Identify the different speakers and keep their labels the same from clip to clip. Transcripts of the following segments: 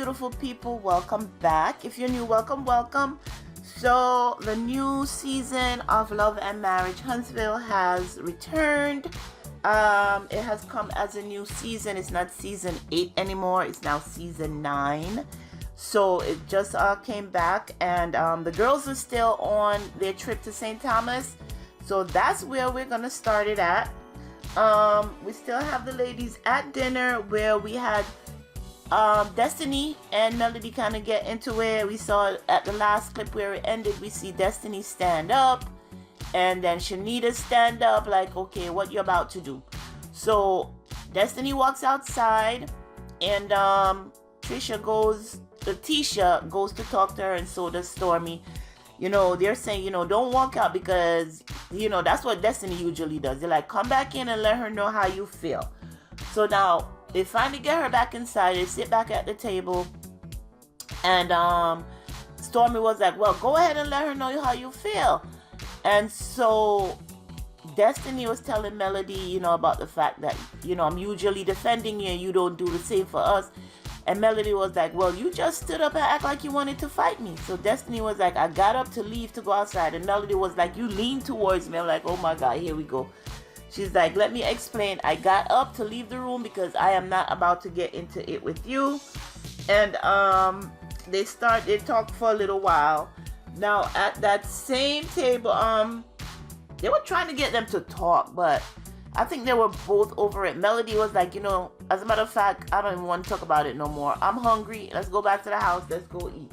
Speaker 1: beautiful people, welcome back. If you're new, welcome. So the new season of Love and Marriage Huntsville has returned. It has come as a new season. It's not season 8 anymore. It's now season 9. So it just came back, and the girls are still on their trip to St. Thomas. So that's where we're gonna start it at. We still have the ladies at dinner where we had Destiny and Melody kind of get into it. We saw at the last clip where it ended, we see Destiny stand up and then Shanita stand up like, okay, what you about to do? So Destiny walks outside and Tisha goes to talk to her, and so does Stormi. You know, they're saying, don't walk out because, that's what Destiny usually does. They're like, come back in and let her know how you feel. So now they finally get her back inside. They sit back at the table. And Stormi was like, well, go ahead and let her know how you feel. And so Destiny was telling Melody, about the fact that, I'm usually defending you and you don't do the same for us. And Melody was like, well, you just stood up and act like you wanted to fight me. So Destiny was like, I got up to leave to go outside. And Melody was like, you leaned towards me. I'm like, oh my God, here we go. She's like, let me explain. I got up to leave the room because I am not about to get into it with you. And they talked for a little while. Now at that same table, they were trying to get them to talk, but I think they were both over it. Melody was like, as a matter of fact, I don't even want to talk about it no more. I'm hungry. Let's go back to the house. Let's go eat.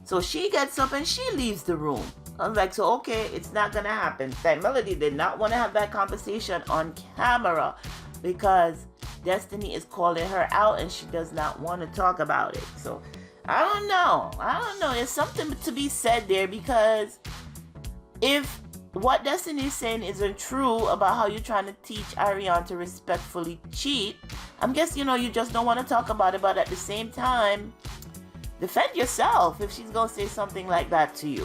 Speaker 1: So she gets up and she leaves the room. I was like, so okay, it's not going to happen. That Melody did not want to have that conversation on camera because Destiny is calling her out and she does not want to talk about it. So I don't know. There's something to be said there, because if what Destiny is saying isn't true about how you're trying to teach Ariane to respectfully cheat, I'm guessing, you just don't want to talk about it, but at the same time, defend yourself if she's going to say something like that to you.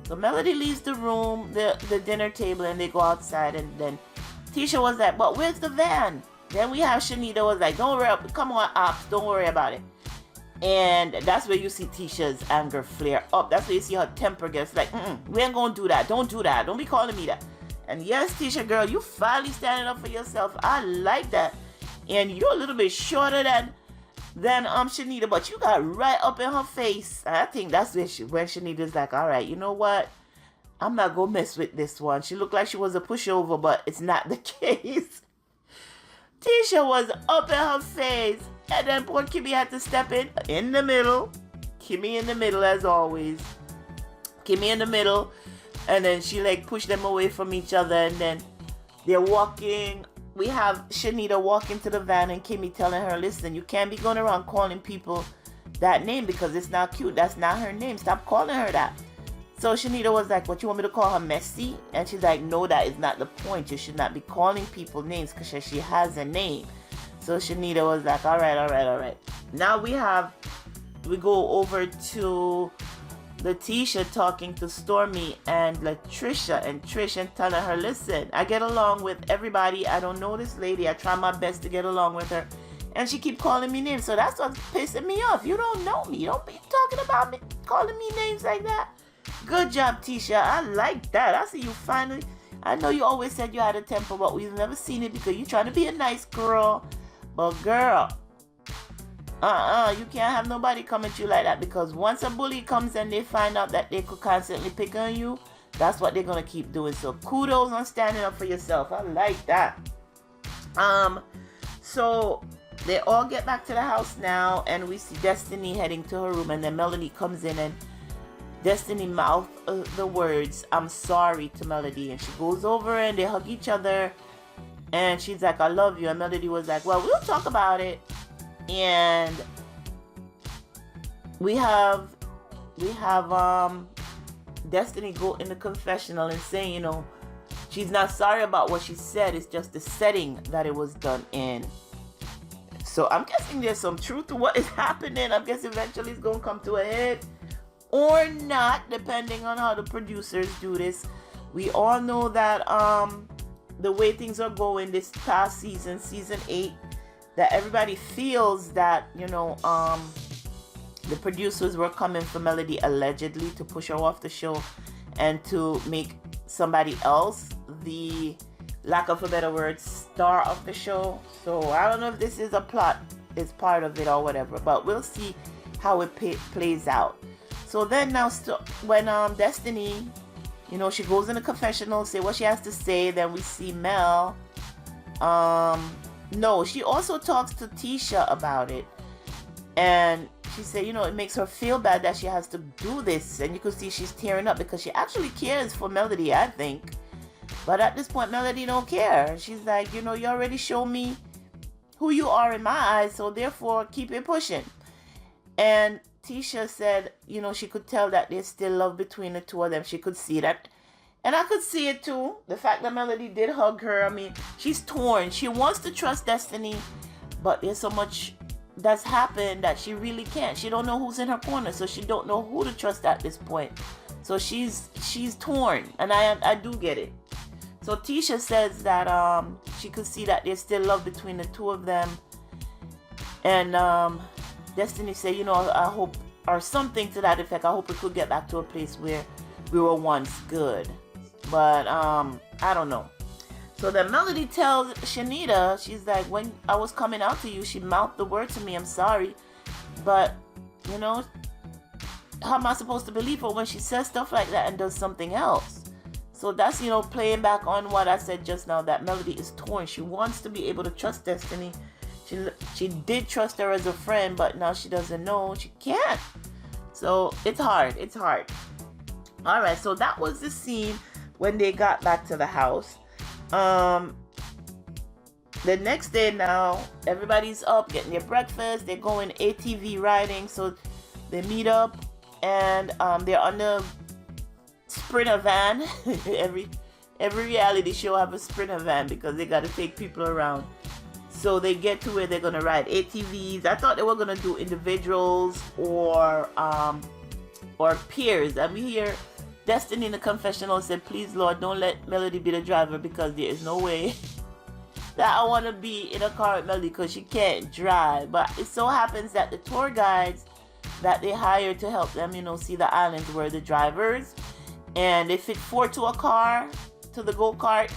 Speaker 1: So Melody leaves the room, the dinner table, and they go outside, and then Tisha was like, but where's the van? Then we have Shanita was like, don't worry, come on, Ops, don't worry about it. And that's where you see Tisha's anger flare up. That's where you see her temper gets like, we ain't gonna do that. Don't do that. Don't be calling me that. And yes, Tisha, girl, you finally standing up for yourself. I like that. And you're a little bit shorter than Shanita, but you got right up in her face. I think that's when Shanita's like, all right, you know what? I'm not gonna mess with this one. She looked like she was a pushover, but it's not the case. Tisha was up in her face. And then poor Kimmy had to step in the middle. Kimmy in the middle as always. Kimmy in the middle. And then she pushed them away from each other. And then they're walking. We have Shanita walking to the van and Kimmy telling her, listen, you can't be going around calling people that name because it's not cute. That's not her name. Stop calling her that. So Shanita was like, what, you want me to call her Messy? And she's like, no, that is not the point. You should not be calling people names because she has a name. So Shanita was like, all right. Now we go over to Letitia talking to Stormi and Latricia and Trish and telling her, listen, I get along with everybody. I don't know this lady. I try my best to get along with her. And she keep calling me names. So that's what's pissing me off. You don't know me. Don't be talking about me, calling me names like that. Good job, Tisha. I like that. I see you finally. I know you always said you had a temper, but we've never seen it because you're trying to be a nice girl. But girl, you can't have nobody come at you like that, because once a bully comes and they find out that they could constantly pick on you, that's what they're going to keep doing. So kudos on standing up for yourself. I like that. So they all get back to the house now, and we see Destiny heading to her room, and then Melody comes in and Destiny mouth the words, I'm sorry, to Melody, and she goes over and they hug each other. And she's like, I love you. And Melody was like, well, we'll talk about it. And we have Destiny go in the confessional and say, she's not sorry about what she said. It's just the setting that it was done in. So I'm guessing there's some truth to what is happening. I guess eventually it's going to come to a head. Or not, depending on how the producers do this. We all know that the way things are going this past season 8, that everybody feels that the producers were coming for Melody allegedly to push her off the show and to make somebody else the, lack of a better word, star of the show. So I don't know if this is a plot, is part of it or whatever, but we'll see how it plays out. So then now when Destiny, you know, she goes in the confessional, say what she has to say. Then we see Mel. No, she also talks to Tisha about it. And she said, you know, it makes her feel bad that she has to do this. And you can see she's tearing up because she actually cares for Melody, I think. But at this point, Melody don't care. She's like, you know, you already showed me who you are in my eyes, so therefore keep it pushing. And Tisha said, you know, she could tell that there's still love between the two of them. She could see that. And I could see it too. The fact that Melody did hug her. I mean, she's torn. She wants to trust Destiny, but there's so much that's happened that she really can't. She don't know who's in her corner, so she don't know who to trust at this point. So she's torn, and I do get it. So Tisha says that she could see that there's still love between the two of them. And Destiny said, you know, I hope, or something to that effect, I hope we could get back to a place where we were once good. But I don't know. So then Melody tells Shanita, she's like, when I was coming out to you, she mouthed the word to me, I'm sorry. But, you know, how am I supposed to believe her when she says stuff like that and does something else? So that's, you know, playing back on what I said just now, that Melody is torn. She wants to be able to trust Destiny. She did trust her as a friend, but now she doesn't know. She can't. So it's hard. It's hard. All right. So that was the scene when they got back to the house. The next day now, everybody's up getting their breakfast. They're going ATV riding. So they meet up and they're on the Sprinter van. every reality show have a Sprinter van because they got to take people around. So they get to where they're gonna ride ATVs. I thought they were gonna do individuals or peers. And we hear Destiny in the confessional said, "Please, Lord, don't let Melody be the driver because there is no way that I want to be in a car with Melody because she can't drive." But it so happens that the tour guides that they hired to help them, you know, see the islands were the drivers, and they fit 4 to a car, to the go-kart.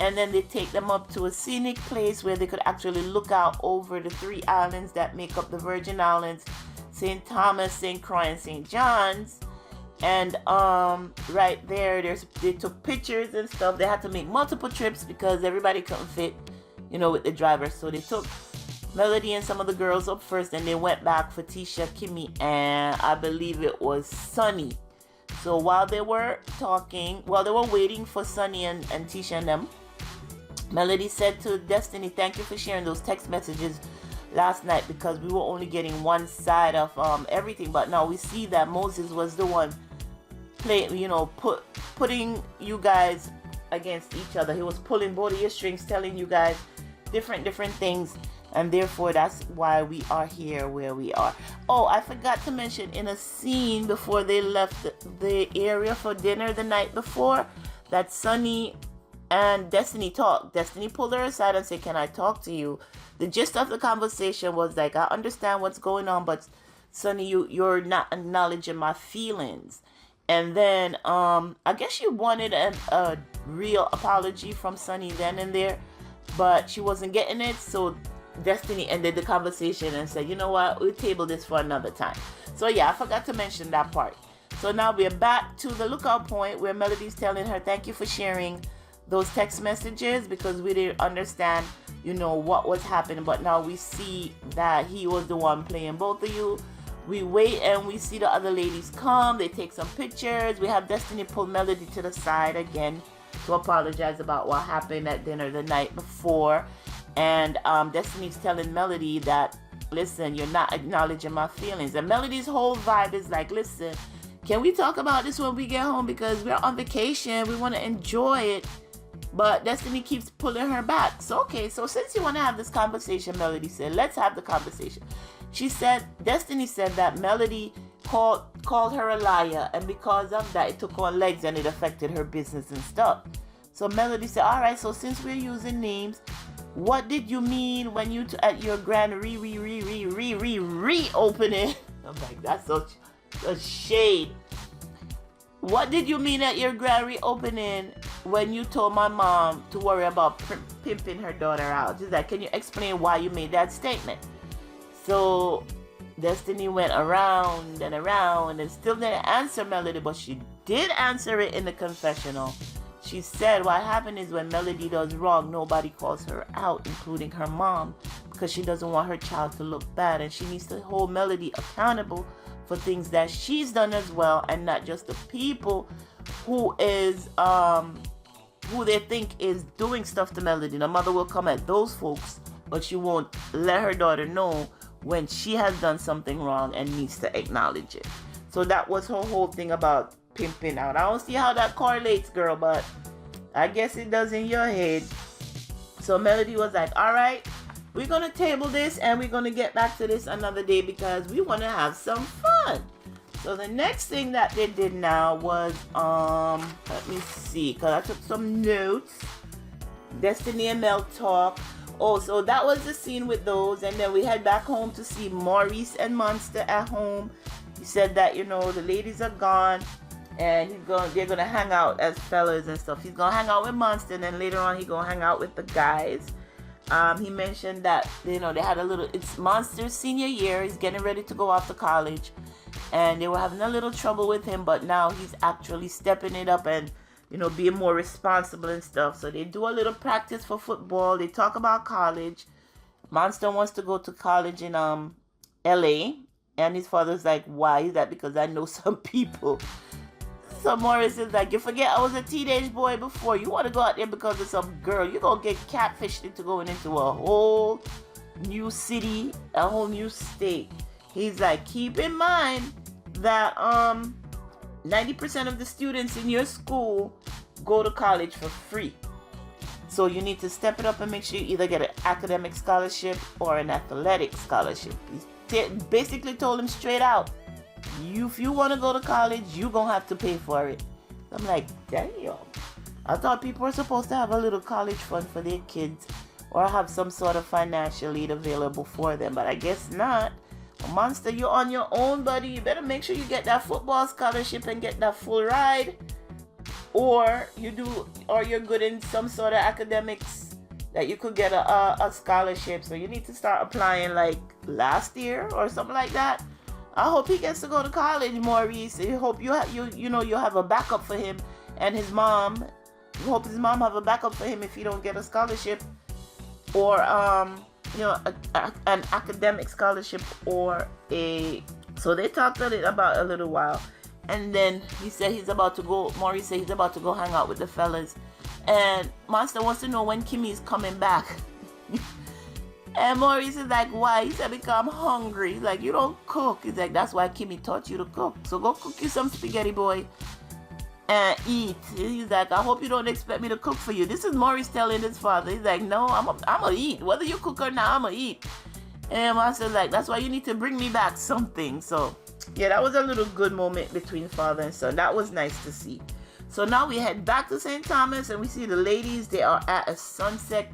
Speaker 1: And then they take them up to a scenic place where they could actually look out over the 3 islands that make up the Virgin Islands, St. Thomas, St. Croix, and St. John's. And right there, they took pictures and stuff. They had to make multiple trips because everybody couldn't fit, you know, with the driver. So they took Melody and some of the girls up first, and they went back for Tisha, Kimmy, and I believe it was Sunny. So while they were waiting for Sunny and Tisha and them, Melody said to Destiny, "Thank you for sharing those text messages last night because we were only getting one side of everything. But now we see that Moses was the one putting you guys against each other. He was pulling both of your strings, telling you guys different things, and therefore that's why we are here where we are." Oh, I forgot to mention, in a scene before they left the area for dinner the night before, that Sunny and Destiny talked. Destiny pulled her aside and said, "Can I talk to you?" The gist of the conversation was like, "I understand what's going on, but Sunny, you're not acknowledging my feelings." And then I guess she wanted a real apology from Sunny then and there, but she wasn't getting it. So Destiny ended the conversation and said, "You know what? We'll table this for another time." So yeah, I forgot to mention that part. So now we're back to the lookout point where Melody's telling her, "Thank you for sharing those text messages because we didn't understand, you know, what was happening. But now we see that he was the one playing both of you." We wait and we see the other ladies come. They take some pictures. We have Destiny pull Melody to the side again to apologize about what happened at dinner the night before. And Destiny's telling Melody that, "Listen, you're not acknowledging my feelings." And Melody's whole vibe is like, "Listen, can we talk about this when we get home? Because we're on vacation. We want to enjoy it." But Destiny keeps pulling her back. So, okay, so since you want to have this conversation, Melody said, "Let's have the conversation." Destiny said that Melody called her a liar, and because of that, it took on legs and it affected her business and stuff. So Melody said, "All right, so since we're using names, what did you mean when you at your grand reopening I'm like, that's such a shade. What did you mean at your grand reopening when you told my mom to worry about pimping her daughter out? She's like, can you explain why you made that statement? So Destiny went around and still didn't answer Melody, but she did answer it in the confessional. She said what happened is when Melody does wrong, nobody calls her out, including her mom, because she doesn't want her child to look bad, and she needs to hold Melody accountable for things that she's done as well, and not just the people who they think is doing stuff to Melody. The mother will come at those folks, but she won't let her daughter know when she has done something wrong and needs to acknowledge it. So that was her whole thing about pimping out. I don't see how that correlates, girl, but I guess it does in your head. So Melody was like, all right, we're going to table this and we're going to get back to this another day because we want to have some fun. So the next thing that they did now was, let me see, because I took some notes. Destiny and Mel talk. Oh, so that was the scene with those. And then we head back home to see Maurice and Monster at home. He said that, the ladies are gone and they're going to hang out as fellas and stuff. He's going to hang out with Monster, and then later on he's going to hang out with the guys. He mentioned that, they had it's Monster's senior year. He's getting ready to go off to college. And they were having a little trouble with him, but now he's actually stepping it up and, being more responsible and stuff. So they do a little practice for football. They talk about college. Monster wants to go to college in LA. And his father's like, why? He's like, because I know some people. So Maurice is like, you forget I was a teenage boy before. You want to go out there because of some girl. You're going to get catfished into going into a whole new city, a whole new state. He's like, keep in mind that 90% of the students in your school go to college for free. So you need to step it up and make sure you either get an academic scholarship or an athletic scholarship. He basically told him straight out, if you want to go to college, you're going to have to pay for it. I'm like, damn. I thought people were supposed to have a little college fund for their kids or have some sort of financial aid available for them, but I guess not. Monster, you're on your own, buddy. You better make sure you get that football scholarship and get that full ride. Or you're good in some sort of academics that you could get a scholarship. So you need to start applying like last year or something like that. I hope he gets to go to college, Maurice. I hope you have a backup for him and his mom. You hope his mom have a backup for him if he don't get a scholarship or an academic scholarship or So they talked about a little while, and then he said he's about to go. Maurice said he's about to go hang out with the fellas, and Monster wants to know when Kimmy's coming back. And Maurice is like, why? He said, because I'm hungry. He's like, you don't cook. He's like, that's why Kimmy taught you to cook. So go cook you some spaghetti, boy, and eat. He's like, I hope you don't expect me to cook for you. This is Maurice telling his father. He's like, no, I'm gonna eat. Whether you cook or not, I'm gonna eat. And Monster's like, that's why you need to bring me back something. So, yeah, that was a little good moment between father and son. That was nice to see. So now we head back to St. Thomas and we see the ladies. They are at a sunset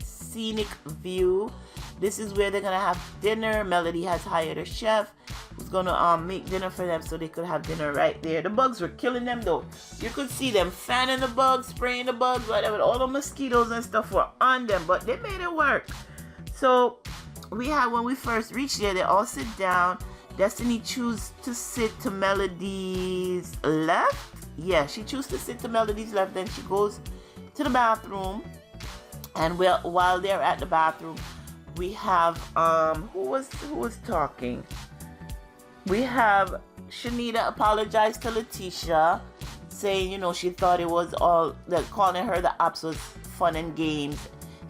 Speaker 1: scenic view. This is where they're gonna have dinner. Melody has hired a chef who's gonna make dinner for them so they could have dinner right there. The bugs were killing them though. You could see them fanning the bugs, spraying the bugs, whatever. All the mosquitoes and stuff were on them, but they made it work. So when we first reached there, they all sit down. Destiny chooses to sit to Melody's left. Yeah, she chooses to sit to Melody's left. Then she goes to the bathroom. And while they're at the bathroom, we have who was talking? We have Shanita apologize to Letitia, saying she thought it was all that calling her the ops was fun and games,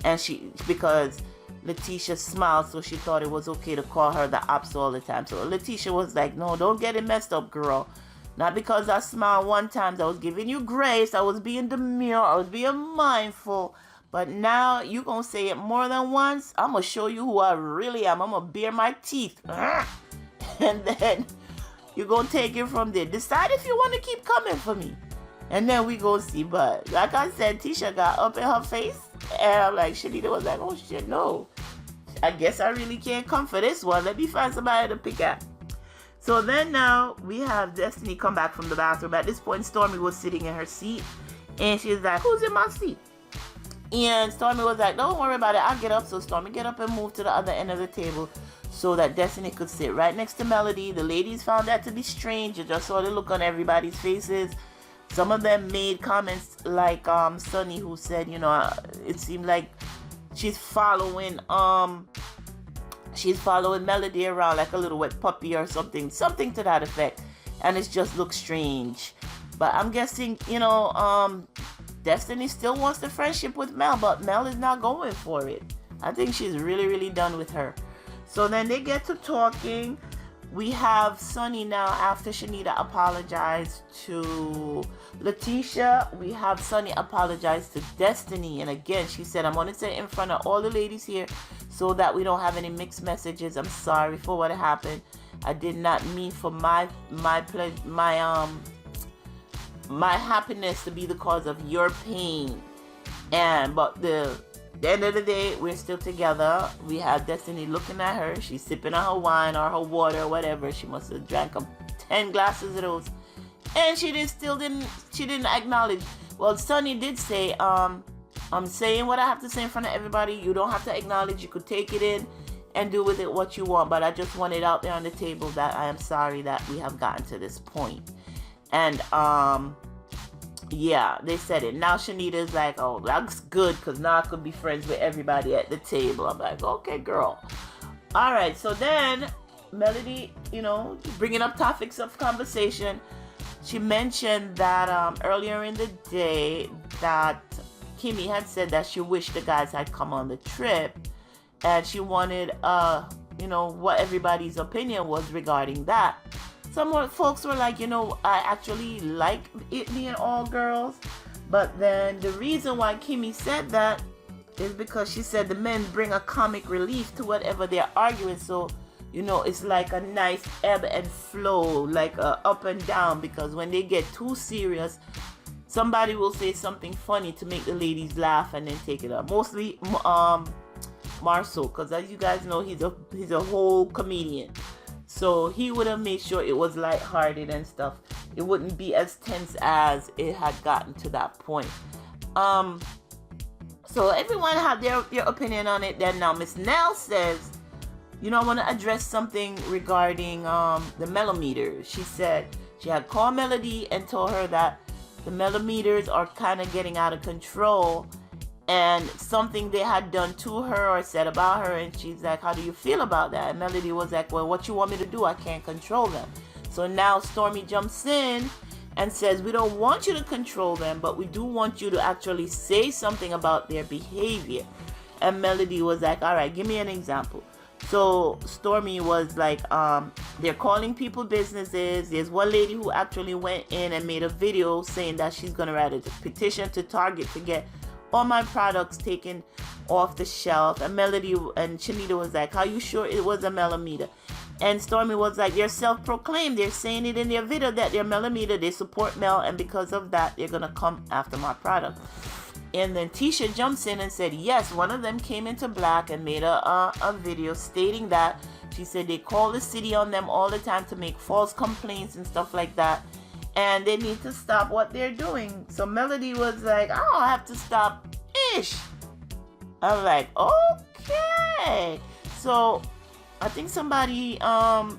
Speaker 1: and because Letitia smiled, so she thought it was okay to call her the ops all the time. So Letitia was like, no, don't get it messed up, girl. Not because I smiled one time, I was giving you grace, I was being demure, I was being mindful. But now you gonna say it more than once, I'm gonna show you who I really am. I'm gonna bare my teeth. And then you're gonna take it from there. Decide if you want to keep coming for me. And then we go see. But like I said, Tisha got up in her face. And I'm like, Shanita was like, oh shit, no. I guess I really can't come for this one. Let me find somebody to pick at. So then now we have Destiny come back from the bathroom. At this point, Stormi was sitting in her seat, and she's like, who's in my seat? And Stormi was like, don't worry about it, I'll get up. So Stormi get up and move to the other end of the table so that Destiny could sit right next to Melody. The ladies found that to be strange. You just saw the look on everybody's faces. Some of them made comments like Sunny, who said, you know, it seemed like she's following Melody around like a little wet puppy or something to that effect, and it just looks strange. But I'm guessing, you know, Destiny still wants the friendship with Mel, but Mel is not going for it. I think she's really done with her. So then they get to talking. We have Sunny now, after Shanita apologized to Letitia, we have Sunny apologize to Destiny. And again, she said, I'm going to say it in front of all the ladies here so that we don't have any mixed messages. I'm sorry for what happened. I did not mean for my happiness to be the cause of your pain. But the end of the day, we're still together. We have Destiny looking at her. She's sipping on her wine or her water or whatever. She must have drank 10 glasses of those. And she didn't acknowledge. Well, Sunny did say, I'm saying what I have to say in front of everybody. You don't have to acknowledge. You could take it in and do with it what you want. But I just want it out there on the table that I am sorry that we have gotten to this point. And, yeah, they said it. Now Shanita's like, oh, that's good, because now I could be friends with everybody at the table. I'm like, okay, girl. All right, so then Melody, you know, bringing up topics of conversation. She mentioned that earlier in the day that Kimmy had said that she wished the guys had come on the trip, and she wanted, you know, what everybody's opinion was regarding that. Some folks were like, you know, I actually like it being all girls. But then the reason why Kimmy said that is because she said the men bring a comic relief to whatever they're arguing. So, you know, it's like a nice ebb and flow, like a up and down. Because when they get too serious, somebody will say something funny to make the ladies laugh and then take it up. Mostly Marcel, because as you guys know, he's a whole comedian. So he would have made sure it was lighthearted and stuff. It wouldn't be as tense as it had gotten to that point. So everyone had their opinion on it. Then now Miss Nell says, you know, I want to address something regarding the millimeters. She said she had called Melody and told her that the millimeters are kind of getting out of control, and something they had done to her or said about her, and she's like, how do you feel about that? And Melody was like, well, what you want me to do? I can't control them. So now Stormi jumps in and says, we don't want you to control them, but we do want you to actually say something about their behavior. And Melody was like, all right, give me an example. So Stormi was like, they're calling people businesses. There's one lady who actually went in and made a video saying that she's going to write a petition to Target to get all my products taken off the shelf. And Melody and Shanita was like, how you sure it was a millimeter? And Stormi was like, they're self-proclaimed. They're saying it in their video that they're millimeter. They support Mel, and because of that, they're going to come after my product. And then Tisha jumps in and said, yes, one of them came into black and made a video stating that. She said they call the city on them all the time to make false complaints and stuff like that. And they need to stop what they're doing. So Melody was like, I don't have to stop ish. I'm like, okay. So I think somebody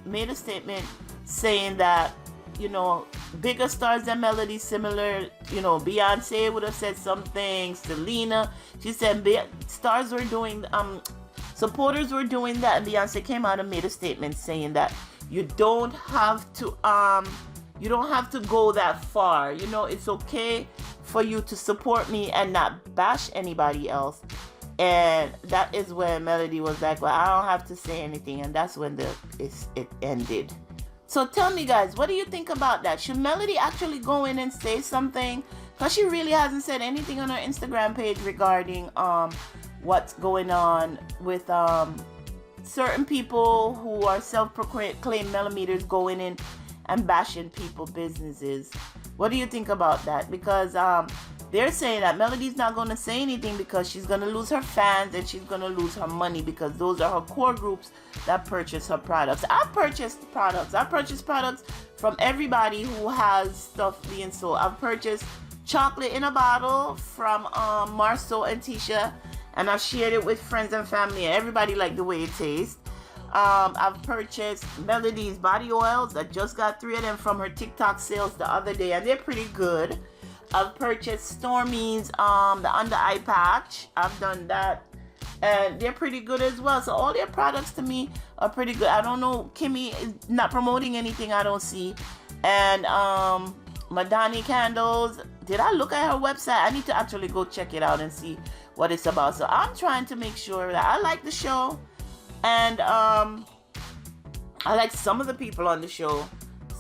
Speaker 1: made a statement saying that, you know, bigger stars than Melody, similar, you know, Beyonce would have said some things. Selena, she said stars were doing, supporters were doing that, and Beyonce came out and made a statement saying that you don't have to go that far. You know, it's okay for you to support me and not bash anybody else. And that is when Melody was like, well, I don't have to say anything. And that's when it ended. So tell me, guys, what do you think about that? Should Melody actually go in and say something? Because she really hasn't said anything on her Instagram page regarding what's going on with certain people who are self-proclaimed millimeters going in and bashing people businesses. What do you think about that? Because they're saying that Melody's not going to say anything because she's going to lose her fans and she's going to lose her money, because those are her core groups that purchase her products. I've purchased products. I've purchased products from everybody who has stuff being sold. I've purchased chocolate in a bottle from Marceau and Tisha, and I've shared it with friends and family, and everybody liked the way it tastes. I've purchased Melody's body oils. I just got 3 of them from her TikTok sales the other day, and they're pretty good. I've purchased Stormi's the under eye patch. I've done that, and they're pretty good as well. So all their products to me are pretty good. I don't know, Kimmy is not promoting anything I don't see. And Madani candles, did I look at her website? I need to actually go check it out and see what it's about. So I'm trying to make sure that I like the show, and I like some of the people on the show.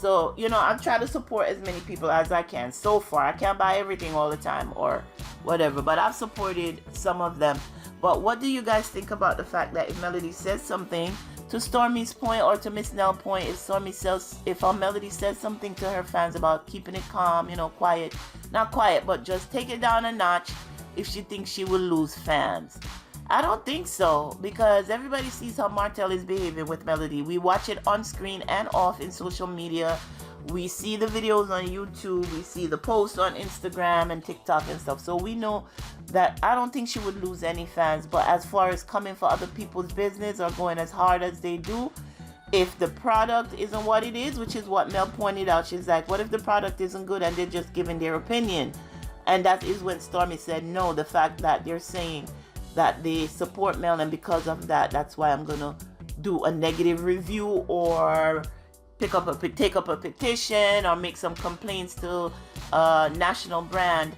Speaker 1: So, you know, I'm trying to support as many people as I can. So far, I can't buy everything all the time or whatever, but I've supported some of them. But what do you guys think about the fact that if Melody says something, to Stormi's point or to Miss Nell's point, if Melody says something to her fans about keeping it calm, you know, quiet, not quiet, but just take it down a notch, if she thinks she will lose fans? I don't think so, because everybody sees how Martell is behaving with Melody. We watch it on screen and off in social media. We see the videos on YouTube. We see the posts on Instagram and TikTok and stuff. So we know that I don't think she would lose any fans. But as far as coming for other people's business or going as hard as they do, if the product isn't what it is, which is what Mel pointed out, she's like, what if the product isn't good and they're just giving their opinion? And that is when Stormi said, no, the fact that they're saying that they support Mel, and because of that, that's why I'm gonna do a negative review or take up a petition or make some complaints to a national brand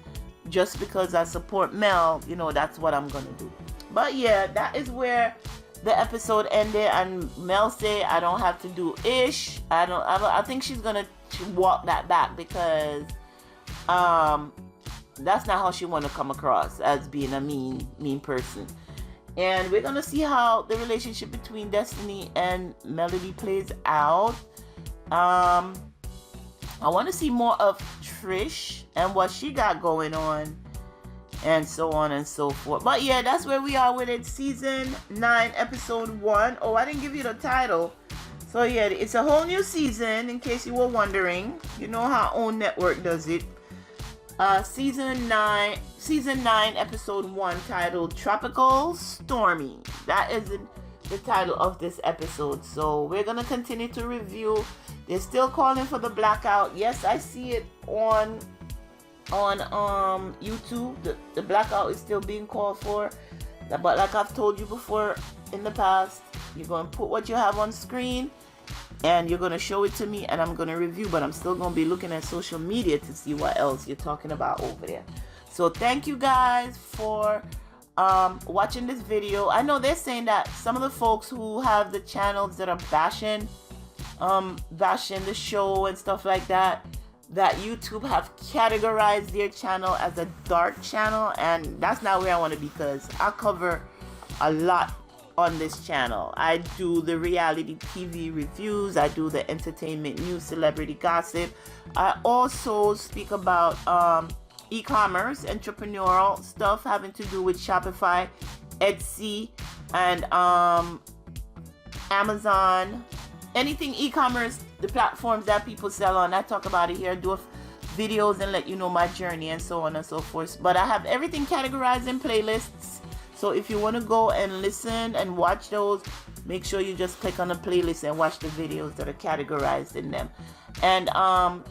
Speaker 1: just because I support Mel. You know, that's what I'm gonna do. But yeah, that is where the episode ended, and Mel say I don't have to do ish. I think she's gonna walk that back, because that's not how she want to come across, as being a mean person. And we're gonna see how the relationship between Destiny and Melody plays out. I want to see more of Trish and what she got going on, and so on and so forth. But yeah, that's where we are with it. Season 9, episode 1. Oh, I didn't give you the title. So yeah, it's a whole new season, in case you were wondering. You know how OWN Network does it. Season 9, episode 1, titled Tropical Stormi. That is the title of this episode. So we're gonna continue to review. They're still calling for the blackout. Yes, I see it on YouTube. The blackout is still being called for. But like I've told you before in the past, you're gonna put what you have on screen, and you're going to show it to me, and I'm going to review, but I'm still going to be looking at social media to see what else you're talking about over there. So thank you guys for watching this video. I know they're saying that some of the folks who have the channels that are bashing the show and stuff like that YouTube have categorized their channel as a dark channel, and that's not where I want to be, because I cover a lot on this channel. I do the reality TV reviews. I do the entertainment news, celebrity gossip. I also speak about e-commerce, entrepreneurial stuff having to do with Shopify, Etsy, and Amazon. Anything e-commerce, the platforms that people sell on, I talk about it here. I do videos and let you know my journey and so on and so forth. But I have everything categorized in playlists. So if you want to go and listen and watch those, make sure you just click on the playlist and watch the videos that are categorized in them. And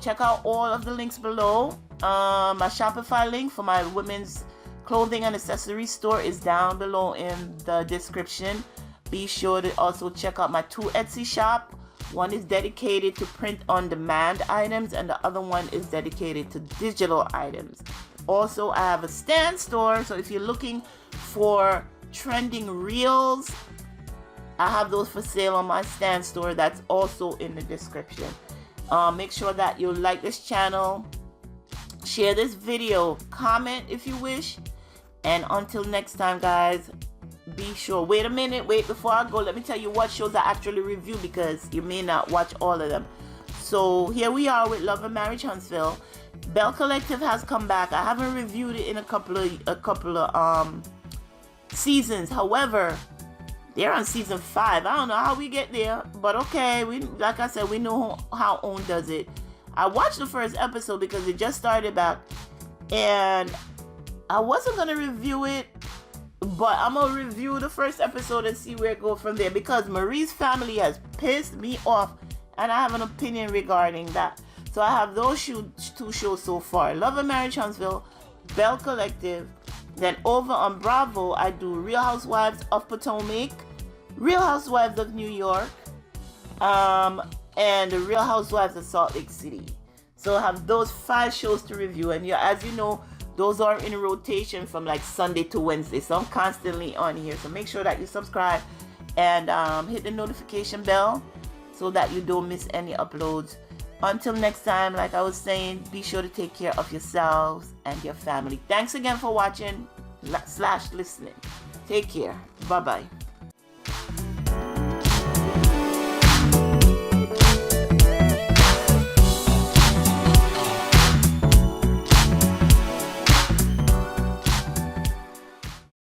Speaker 1: check out all of the links below. My Shopify link for my women's clothing and accessory store is down below in the description. Be sure to also check out my 2 Etsy shop. One is dedicated to print on demand items, and the other one is dedicated to digital items. Also, I have a Stan store, so if you're looking for trending reels, I have those for sale on my Stan store. That's also in the description. Make sure that you like this channel, share this video, comment if you wish, and until next time, guys, be sure. Wait a minute, before I go, let me tell you what shows I actually review, because you may not watch all of them. So here we are with Love and Marriage Huntsville. Bell Collective has come back. I haven't reviewed it in a couple of seasons. However, they're on season 5. I don't know how we get there, but okay. Like I said, we know how OWN does it. I watched the first episode because it just started back, and I wasn't gonna review it, but I'm gonna review the first episode and see where it goes from there, because Marie's family has pissed me off, and I have an opinion regarding that. So I have those two shows so far: Love and Marriage Huntsville, Bell Collective. Then over on Bravo, I do Real Housewives of Potomac, Real Housewives of New York, and the Real Housewives of Salt Lake City. So I have those 5 shows to review, and as you know, those are in rotation from like Sunday to Wednesday. So I'm constantly on here. So make sure that you subscribe and hit the notification bell so that you don't miss any uploads. Until next time, like I was saying, be sure to take care of yourselves and your family. Thanks again for watching / listening. Take care. Bye-bye.